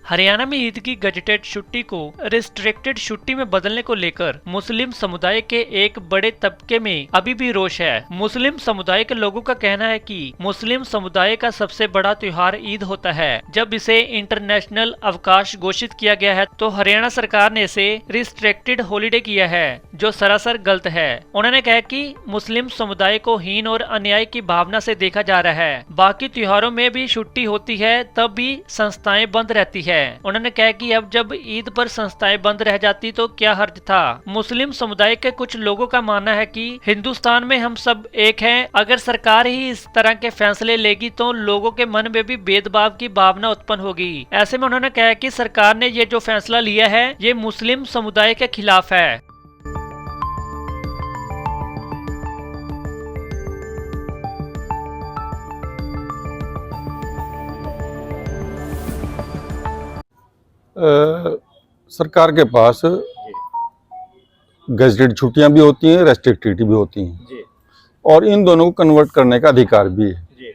हरियाणा में ईद की गजटेड छुट्टी को रिस्ट्रिक्टेड छुट्टी में बदलने को लेकर मुस्लिम समुदाय के एक बड़े तबके में अभी भी रोष है। मुस्लिम समुदाय के लोगों का कहना है कि मुस्लिम समुदाय का सबसे बड़ा त्योहार ईद होता है। जब इसे इंटरनेशनल अवकाश घोषित किया गया है तो हरियाणा सरकार ने इसे रिस्ट्रिक्टेड हॉलीडे किया है, जो सरासर गलत है। उन्होंने कहा कि मुस्लिम समुदाय को हीन और अन्याय की भावना से देखा जा रहा है। बाकी त्योहारों में भी छुट्टी होती है तब भी संस्थाएं बंद रहती है। उन्होंने कहा कि अब जब ईद पर संस्थाएं बंद रह जाती तो क्या हर्ज था। मुस्लिम समुदाय के कुछ लोगों का मानना है कि हिंदुस्तान में हम सब एक हैं। अगर सरकार ही इस तरह के फैसले लेगी तो लोगों के मन में भी भेदभाव की भावना उत्पन्न होगी। ऐसे में उन्होंने कहा कि सरकार ने ये जो फैसला लिया है ये मुस्लिम समुदाय के खिलाफ है। सरकार के पास गजटेड छुट्टियां भी होती हैं, रेस्ट्रिक्टेड भी होती हैं और इन दोनों को कन्वर्ट करने का अधिकार भी है।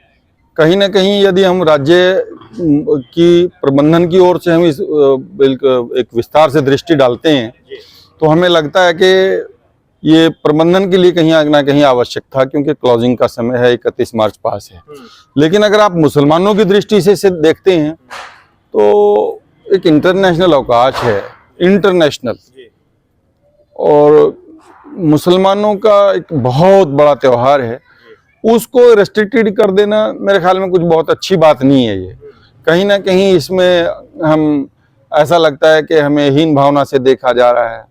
कहीं ना कहीं यदि हम राज्य की प्रबंधन की ओर से हम इस एक विस्तार से दृष्टि डालते हैं तो हमें लगता है कि ये प्रबंधन के लिए कहीं ना कहीं आवश्यक था, क्योंकि क्लोजिंग का समय है, 31 मार्च पास है। लेकिन अगर आप मुसलमानों की दृष्टि से देखते हैं तो एक इंटरनेशनल अवकाश है, इंटरनेशनल, और मुसलमानों का एक बहुत बड़ा त्योहार है, उसको रेस्ट्रिक्टेड कर देना मेरे ख्याल में कुछ बहुत अच्छी बात नहीं है। ये कहीं ना कहीं इसमें हम ऐसा लगता है कि हमें हीन भावना से देखा जा रहा है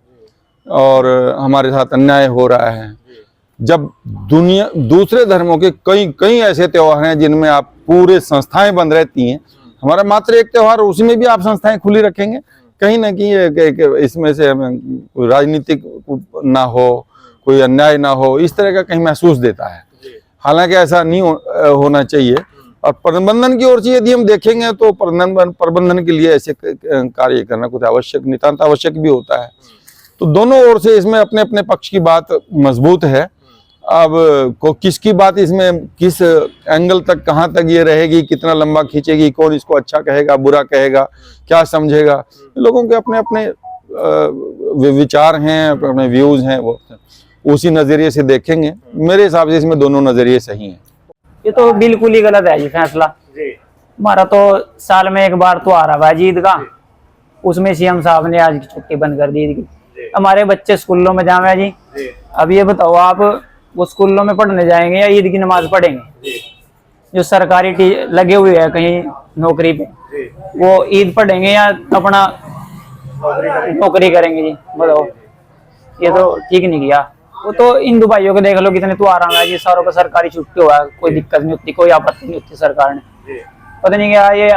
और हमारे साथ अन्याय हो रहा है। जब दुनिया दूसरे धर्मों के कई ऐसे त्योहार हैं जिनमें आप पूरे संस्थाएं बंद रहती हैं, हमारा मात्र एक त्योहार, उसी में भी आप संस्थाएं खुली रखेंगे। कहीं ना कहीं इसमें से हमें कोई राजनीतिक ना हो, कोई अन्याय ना हो, इस तरह का कहीं महसूस देता है। हालांकि ऐसा नहीं होना चाहिए। और प्रबंधन की ओर से यदि हम देखेंगे तो प्रबंधन के लिए ऐसे कार्य करना कुछ आवश्यक, नितांत आवश्यक भी होता है। तो दोनों ओर से इसमें अपने अपने पक्ष की बात मजबूत है। अब किसकी बात इसमें किस एंगल तक, कहाँ तक ये रहेगी, कितना लंबा खींचेगी, कौन इसको अच्छा कहेगा, बुरा कहेगा, क्या समझेगा, लोगों के अपने अपने विचार हैं, अपने व्यूज हैं, वो उसी नजरिए से देखेंगे। मेरे हिसाब से इसमें दोनों नजरिए सही हैं। ये तो बिल्कुल ही गलत है जी फैसला। हमारा तो साल में एक बार तो आ रहा है ईद का, उसमें सीएम साहब ने आज की छुट्टी बंद कर दी ईद की। हमारे बच्चे स्कूलों में जावे जी। अब ये बताओ आप, वो स्कूलों में पढ़ने जाएंगे या ईद की नमाज पढ़ेंगे? जो सरकारी लगे हुए हैं कहीं नौकरी पे, वो ईद पढ़ेंगे या अपना नौकरी करेंगे जी? बताओ, ये तो ठीक नहीं किया। वो तो हिंदू भाइयों को देख लो, कितने तो आराम है जी, सारों का सरकारी छुट्टी हुआ, कोई दिक्कत नहीं होती, कोई आपत्ति नहीं होती सरकार ने। पता नहीं क्या ये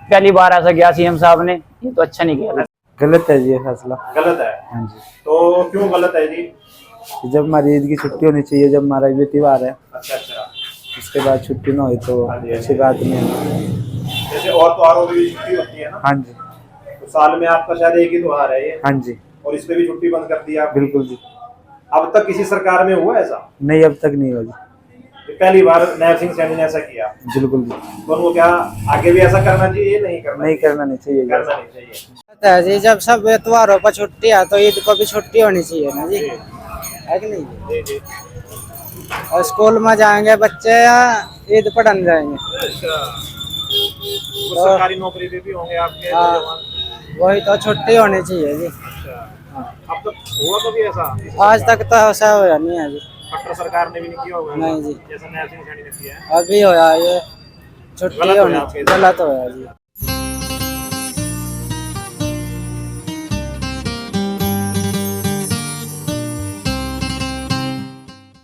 पहली बार ऐसा किया सीएम साहब ने, ये तो अच्छा नहीं किया। गलत है जी, ये फैसला गलत है। हाँ जी। तो क्यों गलत है जी? जब हमारी ईद की छुट्टी होनी चाहिए, जब हमारा ये त्योहार है, अच्छा, उसके बाद छुट्टी ना हो तो अच्छी बात नहीं है। जैसे और त्योहारों में भी छुट्टी होती है ना? हाँ जी। तो साल में आपका शायद एक ही त्योहार है ये। हाँ जी, और इस पे भी छुट्टी बंद कर दी आपने? बिल्कुल जी। अब तक किसी सरकार में हुआ ऐसा? नहीं, अब तक नहीं हुआ जी। पहली बार नैब सिंह सैनी ने ऐसा किया? बिल्कुल जी। तो उनको क्या आगे भी ऐसा करना चाहिए? नहीं करना चाहिए। करना नहीं चाहिए जी। जब सब त्योहारों पर छुट्टी है तो ईद को भी छुट्टी होनी चाहिए ना जी, है कि नहीं? जी। और स्कूल में जाएंगे बच्चे या ईद पढ़ने जाएंगे? तो सरकारी नौकरी पे भी होंगे आपके? हाँ, वही तो छुट्टी होनी चाहिए जी। अब तक हुआ कभी ऐसा? आज तक तो ऐसा होया नहीं है जी। खट्टर सरकार ने भी नहीं किया होगा नहीं जी, जैसा नैब सिंह सैनी ने किया है? अभी होया ये छुट्टी होनी, गलत होया जी।